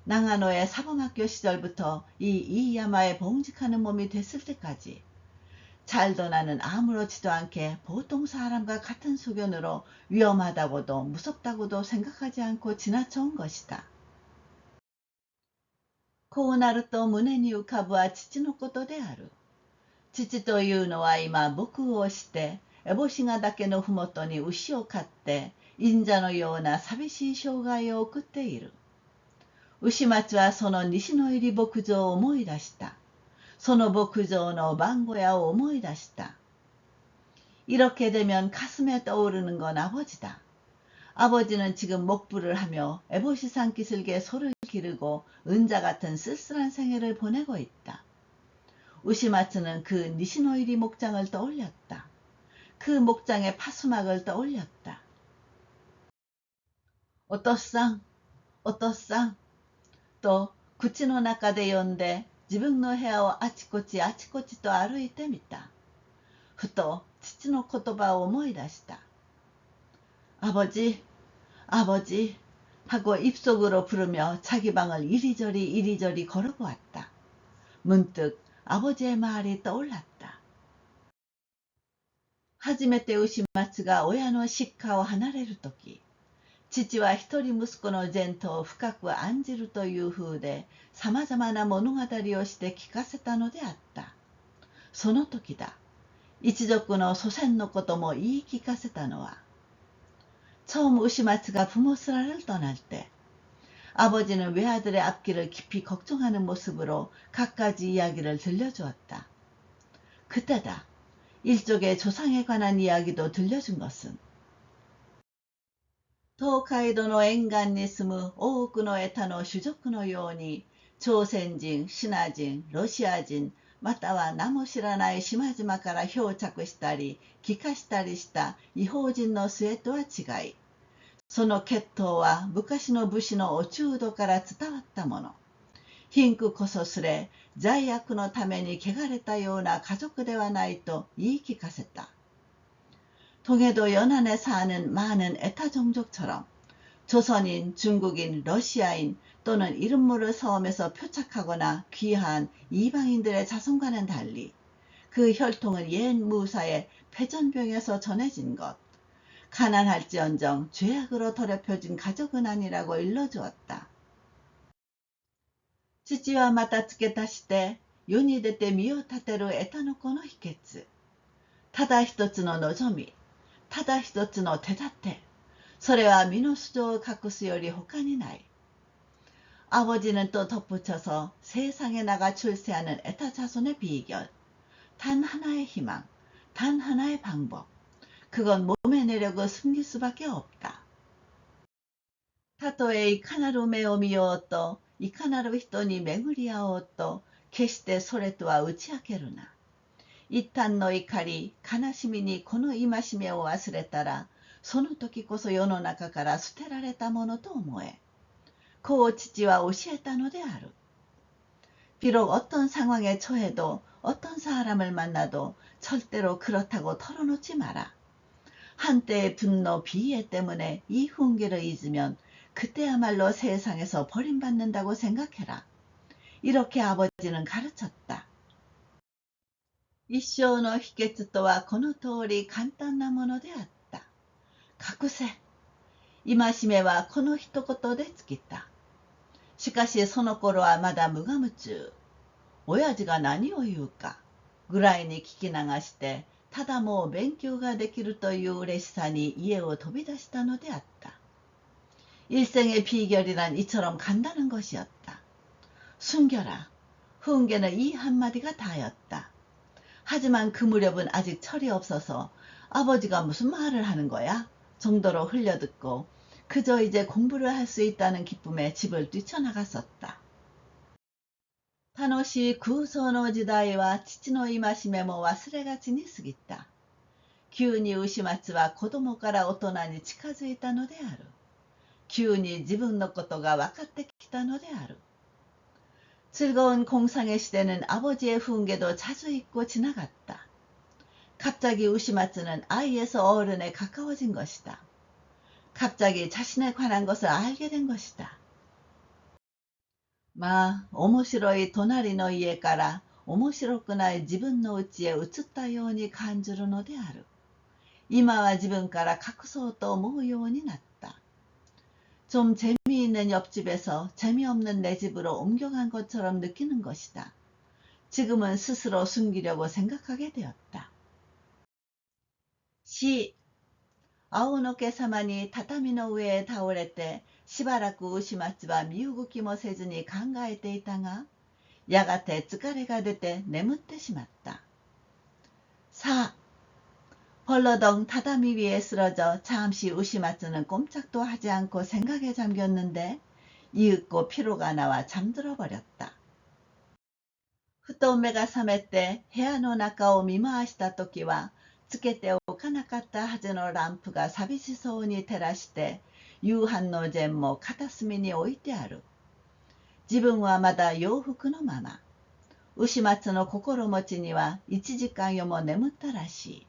[SPEAKER 1] 나가노의 사범학교 시절부터 이 이야마에 봉직하는 몸이 됐을 때까지 잘도 나는 아무렇지도 않게 보통 사람과 같은 소견으로 위험하다고도 무섭다고도 생각하지 않고 지나쳐온 것이다. こうなると胸に浮かぶは父のことである。父というのは今僕をして烏帽子ヶ岳のふもとに牛を飼って忍者のような寂しい生涯を送っている。牛松はその西の入り牧場を思い出した。その牧場の番小屋を思い出した。이렇게 되면 가슴에 떠오르는 건 아버지다. 아버지는 지금 목불을 하며 에보시 산기슭에 소를 기르고 은자 같은 쓸쓸한 생애를 보내고 있다. 우시마츠는 그 니시노이리 목장을 떠올렸다. 그 목장의 파수막을 떠올렸다. お父さん、お父さん、と口の中で呼んで自分の部屋をあちこちあちこちと歩いてみた。ふと父の言葉を思い出した。아버지, 아버지 하고 입속으로 부르며 자기 방을 이리저리 걸어보았다. 문득 아버지의 말이 떠올랐다. 하지메테 우시마츠가 오야노 시카を離れるとき、父は一人息子の前途を深く案じるという風で、さまざまな物語をして聞かせたのであった。その時だ。一族の祖先のことも言い聞かせたのは、처음 우시마츠가 부모스라를 떠날 때 아버지는 외아들의 앞길을 깊이 걱정하는 모습으로 갖가지 이야기를 들려주었다. 그때다. 일족의 조상에 관한 이야기도 들려준 것은 東海道の沿岸に住む多くのエタの種族のように、朝鮮人、シナ人、ロシア人、または名も知らない島々から漂着したり、帰化したりした異邦人の末とは違い、その血統は昔の武士のお中度から伝わったもの。貧苦こそすれ、罪悪のために汚れたような家族ではないと言い聞かせた。동해도 연안에 사는 많은 에타 종족처럼 조선인, 중국인, 러시아인 또는 이름 모를 섬에서 표착하거나 귀한 이방인들의 자손과는 달리 그 혈통은 옛 무사의 패전병에서 전해진 것, 가난할지언정 죄악으로 더럽혀진 가족은 아니라고 일러주었다. 父はまた付け足して世に出て身を立てるエタノコの秘訣。ただ一つの望み、ただ一つの手立て。それは身の素性を隠すより他にない。아버지는 또 덧붙여서 세상에 나가 출세하는 애타 자손의 비결. 단 하나의 희망, 단 하나의 방법. 그건 몸의 내력을 숨길 수밖에 없다. たとえいかなる目を見ようと、いかなる人に巡り合おうと、決してそれとは打ち明けるな。一旦の怒り、悲しみにこの戒めを忘れたら、その時こそ世の中から捨てられたものと思え。こう父は教えたのである。비록 어떤 상황에 처해도 어떤 사람을 만나도 절대로 그렇다고 털어놓지 마라. 한때의 분노, 비애 때문에 이 훈계를 잊으면 그때야말로 세상에서 버림받는다고 생각해라. 이렇게 아버지는 가르쳤다. 一生の秘訣とはこの通り簡単なものであった。隠せ。戒めはこの一言で尽きた。しかしその頃はまだ無我夢中。親父が何を言うかぐらいに聞き流して、ただもう勉強ができるという嬉しさに家を飛び出したのであった。일생의 비결이란 이처럼 간단한 것이었다. 숨겨라. 훈계는 이 한마디가 다였다. 하지만 그 무렵은 아직 철이 없어서 아버지가 무슨 말을 하는 거야? 정도로 흘려듣고 그저 이제 공부를 할 수 있다는 기쁨에 집을 뛰쳐나갔었다. 楽しい空想の時代は父の戒めも忘れがちに過ぎた。急に牛松は子供から大人に近づいたのである。急に自分のことが分かってきたのである。즐거운 공상의 시대는 아버지의 훈계도 자주 잊고 지나갔다. 갑자기 우시마츠는 아이에서 어른에 가까워진 것이다. 갑자기 자신에 관한 것을 알게 된 것이다. まあ、面白い隣の家から面白くない自分の家へ移ったように感じるのである。今は自分から隠そうと思うようになった。좀 재미있는 옆집에서 재미없는 내 집으로 옮겨간 것처럼 느끼는 것이다. 지금은 스스로 숨기려고 생각하게 되었다. 시青の今朝に畳の上へ倒れてしばらく牛松は身動きもせずに考えていたが、やがて疲れが出て眠ってしまった。さあ、벌러덩 타다미 위에 쓰러져 잠시 우시마츠는 꼼짝도 하지 않고 생각에 잠겼는데 이윽고 피로가 나와 잠들어 버렸다. ふと目が覚めて部屋の中を見回したときはつけておかなかったはずのランプが寂しそうに照らして夕飯の膳も片隅に置いてある。自分はまだ洋服のまま。牛松の心持ちには1時間여も眠ったらしい。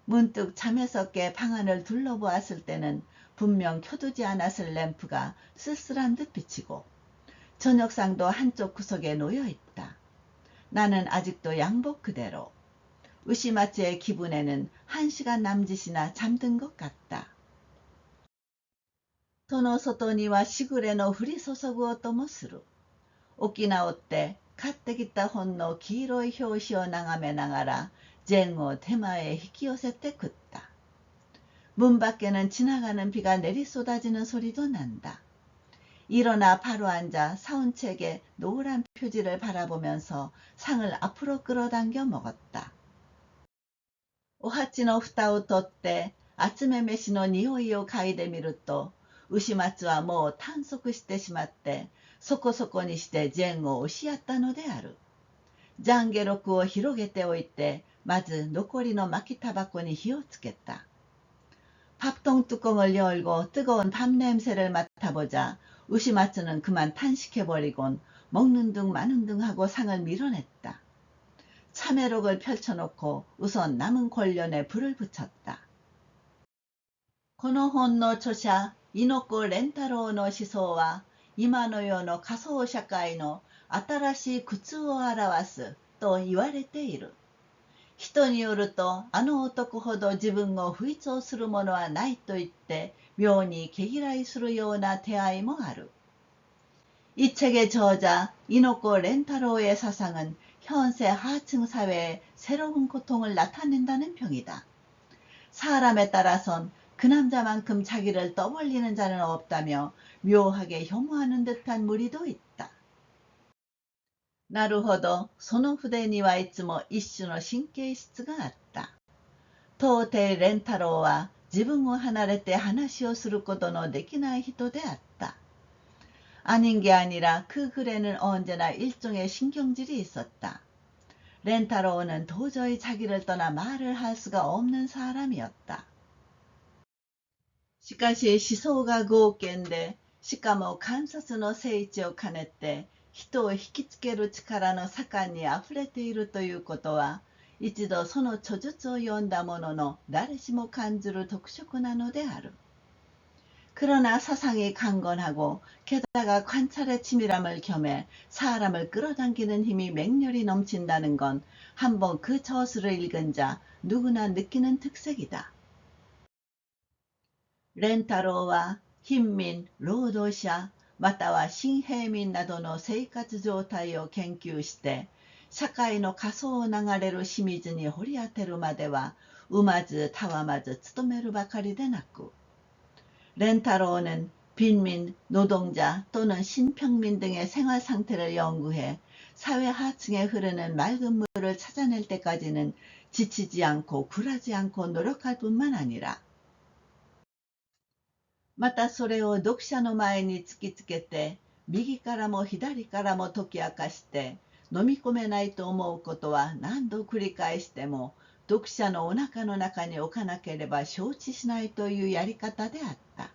[SPEAKER 1] 문득 잠에서 깨 방 안을 둘러보았을 때는 분명 켜두지 않았을 램프가 쓸쓸한 듯 비치고 저녁상도 한쪽 구석에 놓여 있다. 나는 아직도 양복 그대로. 으시마츠의 기분에는 1시간 남짓이나 잠든 것 같다. 戸の外にはしぐれの降り注ぐ音もする。起き直って買ってきた本の黄色い表紙を眺めながら젠を手前へ引き寄せて食った。문 밖에는 지나가는 비가 내리쏟아지는 소리도 난다. 일어나 바로 앉아 사온 책의 노란 표지를 바라보면서 상을 앞으로 끌어당겨 먹었다. お鉢の蓋を取って集め飯の匂いを嗅いでみると、牛松はもう短足してしまって、そこそこにして젠を押しやったのである。懺悔録を広げておいて、まず残りの巻きタバコに火をつけた。밥통 뚜껑을 열고 뜨거운 밥 냄새를 맡아보자 우시마츠는 그만 탄식해버리곤 먹는 둥 마는 둥 하고 상을 밀어냈다. 참외록을 펼쳐놓고 우선 남은 궐련에 불을 붙였다. この本の著者、猪子蓮太郎の思想は、今の世の仮想社会の新しい苦痛を表すと言われている。人によると、あの男ほど自分を不一をするものはないと言って、妙に毛嫌いするような手合いもある。이 책의 저자 이노코 렌타로의 사상은 현세 하층 사회의 새로운 고통을 나타낸다는 평이다. 사람에 따라선 그 남자만큼 자기를 떠벌리는 자는 없다며 묘하게 혐오하는 듯한 무리도 있다. なるほど、その筆にはいつも一種の神経質があった。到底蓮太郎は自分を離れて話をすることのできない人であった。아닌 게 아니라 그 글에는 언제나 일종의 신경질이 있었다. 렌타로우는 도저히 자기를 떠나 말을 할 수가 없는 사람이었다. しかし思想が剛健で、しかも観察の聖地を兼ねて、人を引きつける力の盛んにあふれているということは、一度その著述を読んだ者の誰しも感じる特色なのである。그러나 사상이 강건하고 게다가 관찰의 치밀함을 겸해 사람을 끌어당기는 힘이 맹렬히 넘친다는 건 한번 그 저술을 읽은 자 누구나 느끼는 특색이다. 렌타로와 흰민,労働者または新平民などの生活状態を研究して社会の下層を流れる清水に掘り当てるまでは産まずたわまず努めるばかりでなく렌타로우는 빈민, 노동자 또는 신평민 등의 생활 상태를 연구해 사회 하층에 흐르는 맑은 물을 찾아낼 때까지는 지치지 않고 굴하지 않고 노력할 뿐만 아니라 またそれを読者の前に突きつけて右からも左からも解き明かして飲み込めないと思うことは何度繰り返しても読者のお腹の中に置かなければ承知しないというやり方であった。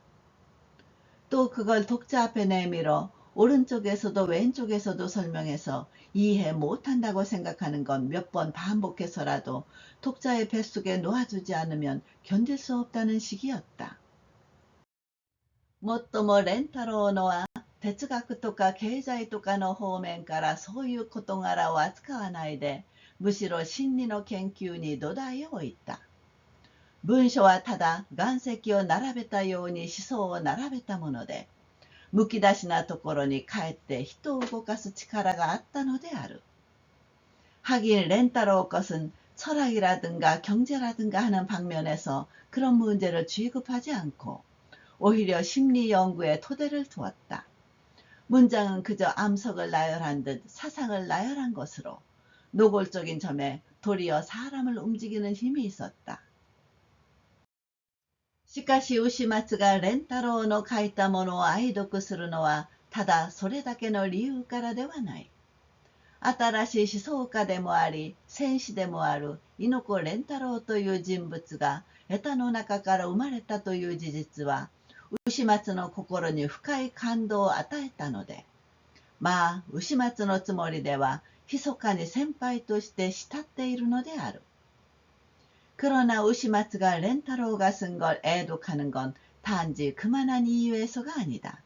[SPEAKER 1] 또 그걸 독자 앞에 내밀어 오른쪽에서도 왼쪽에서도 설명해서 이해 못한다고 생각하는 건 몇 번 반복해서라도 독자의 뱃속에 놓아주지 않으면 견딜 수 없다는 식이었다. もっとも蓮太郎のは哲学とか経済とかの方面からそういう事柄を扱わないでむしろ真理の研究に土台を置いた。文書はただ岩石を並べたように思想を並べたものでむき出しなところにかえって人を動かす力があったのである。하긴 렌타로 것은 철학이라든가 경제라든가 하는 방면에서 그런 문제를 취급하지 않고 오히려 심리 연구에 토대를 두었다. 문장은 그저 암석을 나열한 듯 사상을 나열한 것으로 노골적인 점에 도리어 사람을 움직이는 힘이 있었다. しかし牛松が蓮太郎の書いたものを愛読するのはただそれだけの理由からではない。新しい思想家でもあり戦士でもある猪子蓮太郎という人物が江田の中から生まれたという事実は牛松の心に深い感動を与えたので、まあ牛松のつもりでは密かに先輩として慕っているのである。그러나 우시마츠가 렌타로가 쓴 걸 애독하는 건 단지 그만한 이유에서가 아니다.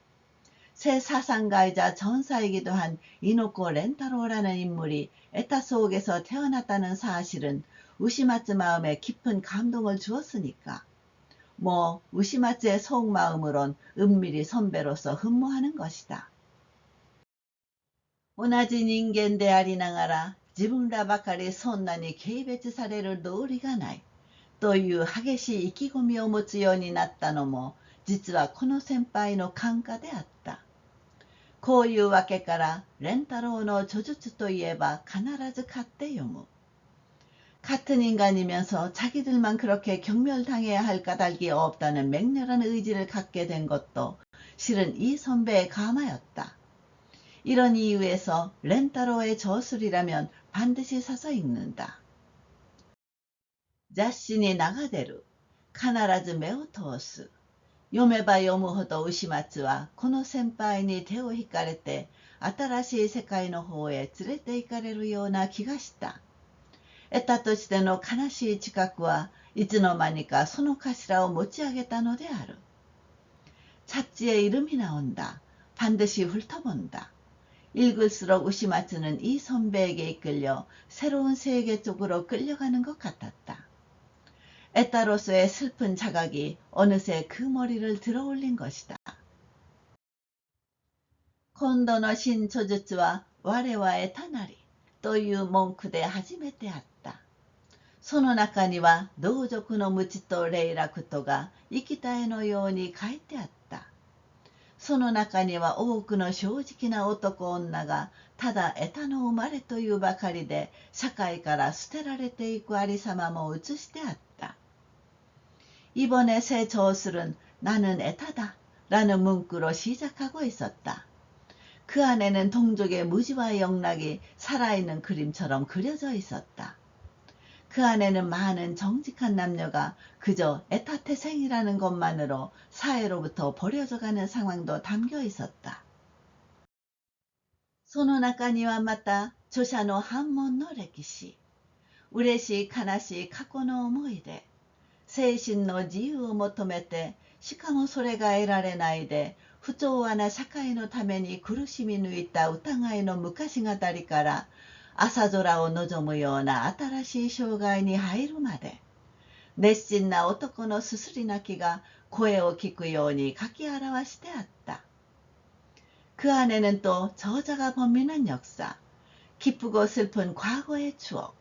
[SPEAKER 1] 새 사상가이자 전사이기도 한 이노코 렌타로라는 인물이 에타 속에서 태어났다는 사실은 우시마츠 마음에 깊은 감동을 주었으니까. 뭐 우시마츠의 속마음으론 은밀히 선배로서 흠모하는 것이다. 同じ人間でありながら自分らばかりそんなに軽蔑される道理がないという激しい意気込みを持つようになったのも実はこの先輩の感化であった。こういうわけから蓮太郎の著述といえば必ず買って読む。같은 인간이면서 자기들만 그렇게 경멸당해야 할 까닭이 없다는 맹렬한 의지를 갖게 된 것도 실은 이 선배의 감화였다. 이런 이유에서 렌타로의 저술이라면 반드시 사서 읽는다. 자신이 나가대루, 必ず目を通す。読めば読むほど牛松はこの先輩に手を引かれて新しい世界の方へ連れて行かれるような気がした。得たとしての悲しい知覚はいつの間にかその頭を持ち上げたのである。잡지에 이름이 나온다. 반드시 훑어본다. 읽을수록 우시마츠는 이 선배에게 이끌려 새로운 세계 쪽으로 끌려가는 것 같았다. 에타로서의 슬픈 자각이 어느새 그 머리를 들어올린 것이다. 今度の新著述は我はエタなりという文句で初めてあった。その中には同族の無知と霊楽とが生きた絵のように書いてあった。その中には多くの正直な男女がただエタの生まれというばかりで社会から捨てられていくありさまも写してあった。이번에 새 저술은 나는 에타다 라는 문구로 시작하고 있었다. 그 안에는 동족의 무지와 영락이 살아있는 그림처럼 그려져 있었다. 그 안에는 많은 정직한 남녀가 그저 에타태생이라는 것만으로 사회로부터 버려져가는 상황도 담겨 있었다. その中にはまた著者の反問の歴史、嬉しい悲しい過去の思い出、精神の自由を求めて、しかもそれが得られないで、不調和な社会のために苦しみ抜いた疑いの昔語りから、朝空を望むような新しい生涯に入るまで、熱心な男のすすり泣きが声を聞くように書き表してあった。그 안에는 또 저자가 범민한 역사, 기쁘고 슬픈 과거의 추억,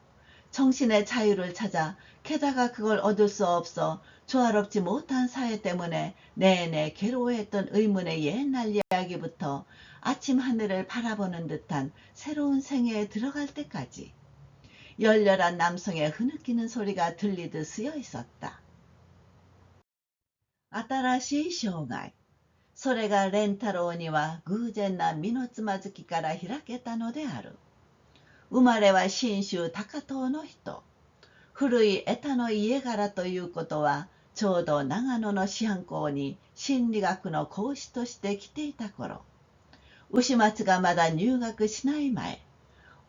[SPEAKER 1] 정신의 자유를 찾아 게다가 그걸 얻을 수 없어 조화롭지 못한 사회 때문에 내내 괴로워했던 의문의 옛날 이야기부터 아침 하늘을 바라보는 듯한 새로운 생애에 들어갈 때까지 열렬한 남성의 흐느끼는 소리가 들리듯 쓰여 있었다. 新しい生涯、それが蓮太郎には偶然な実のつまずきから開けたのである。生まれは信州高遠の人。古い江田の家柄ということは、ちょうど長野の師範校に心理学の講師として来ていた頃、牛松がまだ入学しない前、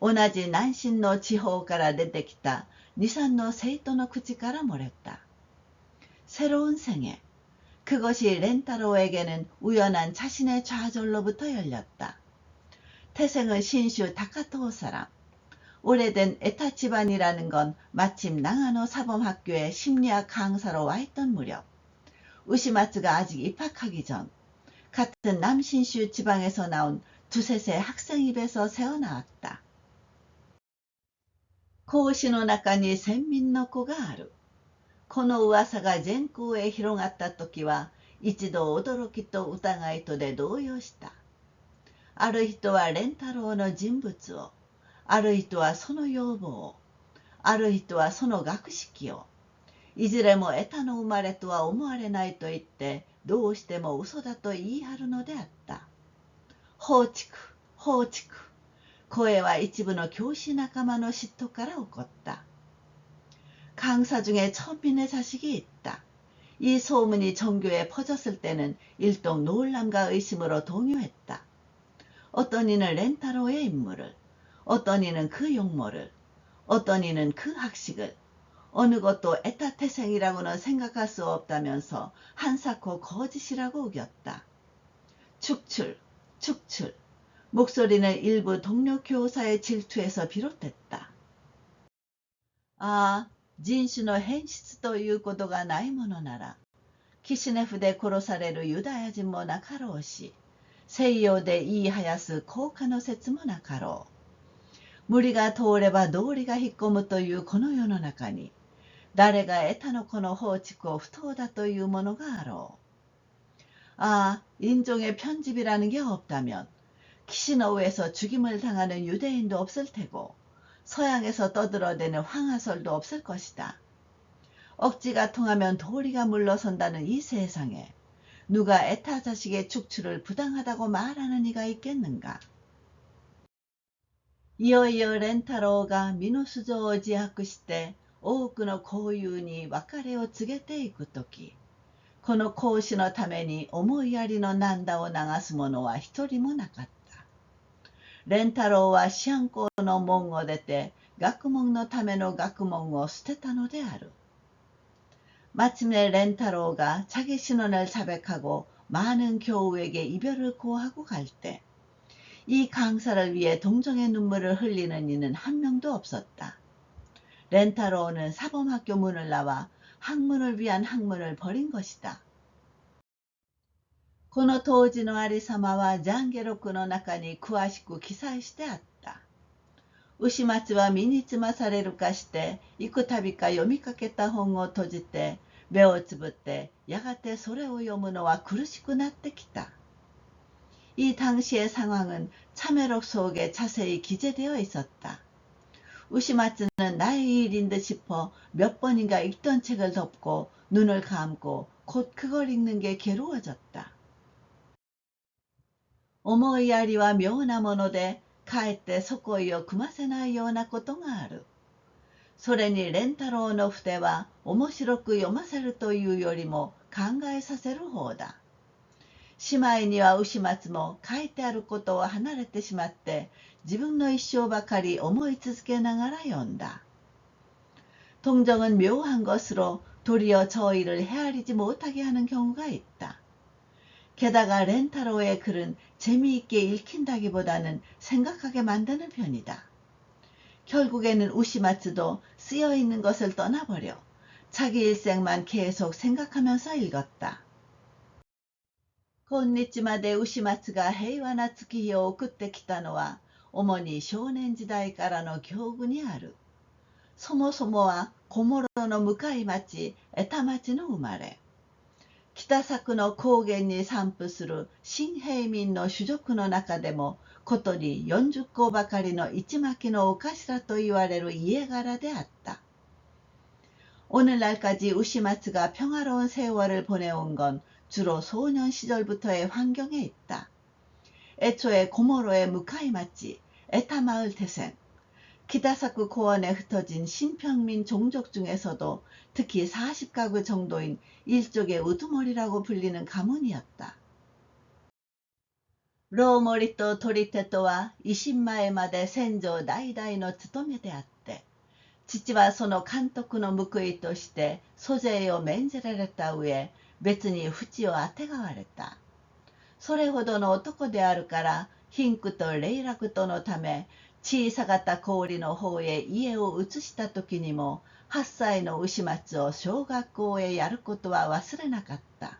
[SPEAKER 1] 同じ南信の地方から出てきた二三の生徒の口から漏れた。새로운 생애, 그것이 렌타로에게는 우연한 자신의 좌절로부터 열렸다. 태생은 신슈 다카토 사람. 오래된 에타 집안이라는 건 마침 나가노 사범학교에 심리학 강사로 와 있던 무렵, 우시마츠가 아직 입학하기 전 같은 남신슈 지방에서 나온 두세세 학생 입에서 새어나왔다. 講師の中に先民の子がある。この噂が全校へ広がった時は、一度驚きと疑いとで動揺した。ある人は蓮太郎の人物を、ある人はその要望を、ある人はその学識を、いずれもエタの生まれとは思われないと言って、どうしても嘘だと言い張るのであった。放逐、放逐。声は一部の教師仲間の嫉妬から起こった。강사 중에 천민의 자식이 있다. 이 소문이 정교에 퍼졌을 때는 일동 놀람과 의심으로 동요했다. 어떤 이는 렌타로의 인물을, 어떤 이는 그 용모를, 어떤 이는 그 학식을, 어느 것도 에타태생이라고는 생각할 수 없다면서 한사코 거짓이라고 우겼다. 축출, 축출. 목소리는 일부 동료 교사의 질투에서 비롯됐다.ああ、人種の変質ということがないものなら、キシネフで殺されるユダヤ人もなかろうし、西洋で言いはやす効果の説もなかろう。無理が通れば道理が引っ込むというこの世の中に、誰がエタノコの放逐を不当だというものがあろう。아, 인종의 편집이라는 게 없다면 키시너우에서 죽임을 당하는 유대인도 없을 테고 서양에서 떠들어대는 황하설도 없을 것이다. 억지가 통하면 도리가 물러선다는 이 세상에 누가 에타 자식의 축출을 부당하다고 말하는 이가 있겠는가. いよいよレンタロウが身の素性を自白して多くの交友に別れを告げていくとき、この孔子のために思いやりの涙を流す者は一人もなかった。レンタロウはシアン校の門を出て学問のための学問を捨てたのである。마침내 렌타로우가 자기 신원을 자백하고 많은 교우에게 이별을 고하고 갈 때, 이 강사를 위해 동정의 눈물을 흘리는 이는 한 명도 없었다. 렌타로우는 사범학교 문을 나와 학문을 위한 학문을 버린 것이다. この当時のありさまはジャンゲ録の中に詳しく記載してあった。牛松は身につまされるかして幾度か読みかけた本を閉じて目をつぶってやがてそれを読むのは苦しくなってきた。이 당시의 상황은 참회록 속에 자세히 기재되어 있었다. 우시마츠는 나의 일인 듯 싶어 몇 번인가 읽던 책을 덮고 눈을 감고 곧 그걸 읽는 게 괴로워졌다. 思いやりは妙なもので、かえって底意を組ませないようなことがある。それにレンタロウの筆は面白く読ませるというよりも考えさせる方だ。しまいには牛松も書いてあることを離れてしまって自分の一生ばかり思い続けながら読んだ。동정은 묘한 것으로 도리어 저 일을 헤아리지 못하게 하는 경우가 있다. 게다가 렌타로의 글은 재미있게 읽힌다기보다는 생각하게 만드는 편이다. 결국에는 우시마츠도 쓰여있는 것을 떠나버려 자기 일생만 계속 생각하면서 읽었다. 今日まで牛松が平和な月日を送ってきたのは主に少年時代からの境遇にある。そもそもは小諸の向かい町江田町の生まれ。北作の高原に散布する新平民の種族の中でもことに40校ばかりの一巻のお頭と言われる家柄であった。오늘날까지 우시마츠가 평화로운 세월을 보내온 건 주로 소년 시절부터의 환경에 있다. 애초에 고모로의 무카이마치, 에타마을 태생, 기다사쿠 고원에 흩어진 신평민 종족 중에서도 특히 40가구 정도인 일족의 우두머리라고 불리는 가문이었다. 로모리と取り手とは維新前まで先祖代々の務めであって、父はその監督の報いとして租税を免じられた上、別に淵をあてがわれた。それほどの男であるから貧苦と霊落とのため小さかった氷の方へ家を移した時にも8歳の牛松を小学校へやることは忘れなかった。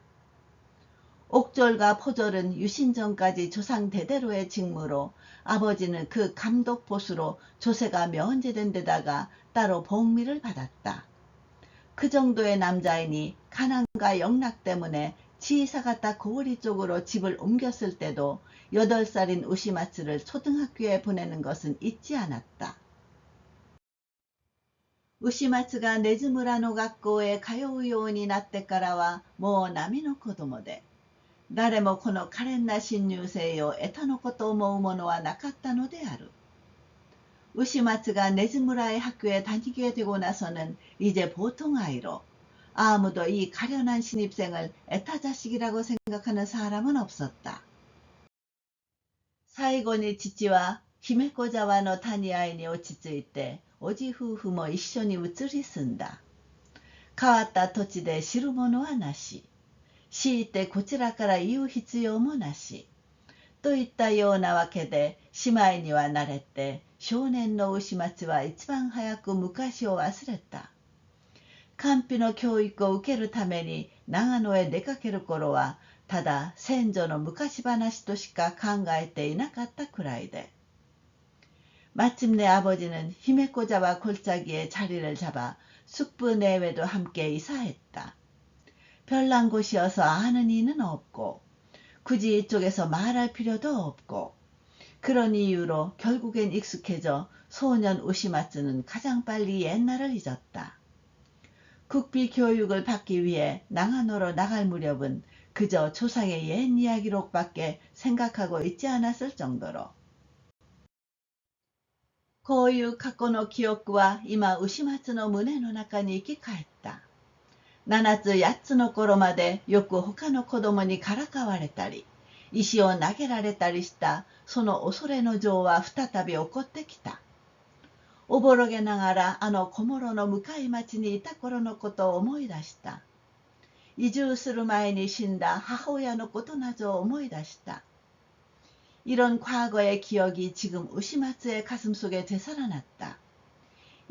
[SPEAKER 1] 옥졸과 포졸은 유신전까지 조상 대대로의 직무로 아버지는 그 감독 보수로 조세가 면제된 데다가 따로 복미를 받았다. 그 정도의 남자이니 가난과 영락 때문에 치이사가타 고우리 쪽으로 집을 옮겼을 때도 8살인 우시마츠를 초등학교에 보내는 것은 잊지 않았다. 우시마츠가 네즈무라노学校へ通うようになってからはもう並の子供で、誰もこの可憐な新入生を得たのこと思うものはなかったのである。우시마츠가 네즈무라의 학교에 다니게 되고 나서는 이제 보통 아이로 아무도 이 가련한 신입생을 애타자식이라고 생각하는 사람은 없었다. 사이고니父は姫子沢の谷合に落ち着いて、おじ夫婦も一緒に移り住んだ。変わった土地で知るものはなし。強いてこちらから言う必要もなし。といったようなわけで、姉妹には慣れて、少年の牛松は一番早く昔を忘れた。官費の教育を受けるために長野へ出かける頃は、ただ先祖の昔話としか考えていなかったくらいで。마침내 아버지는 히메코자와 골짜기에 자리를 잡아 숙부 내외도 함께 이사했다. 별난 곳이어서 아는 이는 없고 굳이 이쪽에서 말할 필요도 없고 그런 이유로 결국엔 익숙해져 소년 우시마츠는 가장 빨리 옛날을 잊었다. 국비 교육을 받기 위해 나가노로 나갈 무렵은 그저 조상의 옛 이야기록밖에 생각하고 있지 않았을 정도로 こういう過去の記憶は今牛松の胸の中に生き返った。7つ8つの頃までよく他の子供にからかわれたり、石を投げられたりしたその恐れの情は再び起こってきた。おぼろげながらあの小諸の向かい町にいた頃のことを思い出した。移住する前に死んだ母親のことなどを思い出した。이런 과거의 기억이 지금 우시마츠의 가슴속에 되살아났다.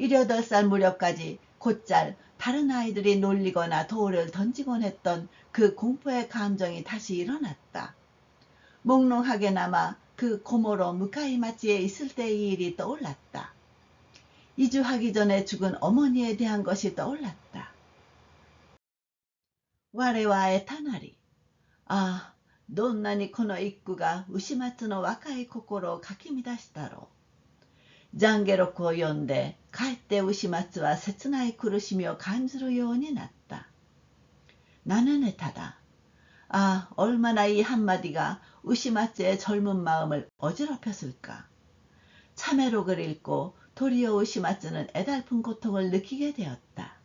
[SPEAKER 1] 18살 무렵까지 곧잘 다른 아이들이 놀리거나 돌을 던지곤 했던 그 공포의 감정이 다시 일어났다. 몽롱하게나마 그 고모로 무카이마치에 있을 때의 일이 떠올랐다. 이주하기 전에 죽은 어머니에 대한 것이 떠올랐다. 와레와의 타나리. 아, どんなにこの一句が牛松の若い心をかき乱したろう。ジャンゲ録を読んで、かえって牛松は切ない苦しみを感じるようになった。나는 애타다. 아, 얼마나 이 한마디가 우시마츠의 젊은 마음을 어지럽혔을까. 참회록을 읽고 도리어 우시마츠는 애달픈 고통을 느끼게 되었다.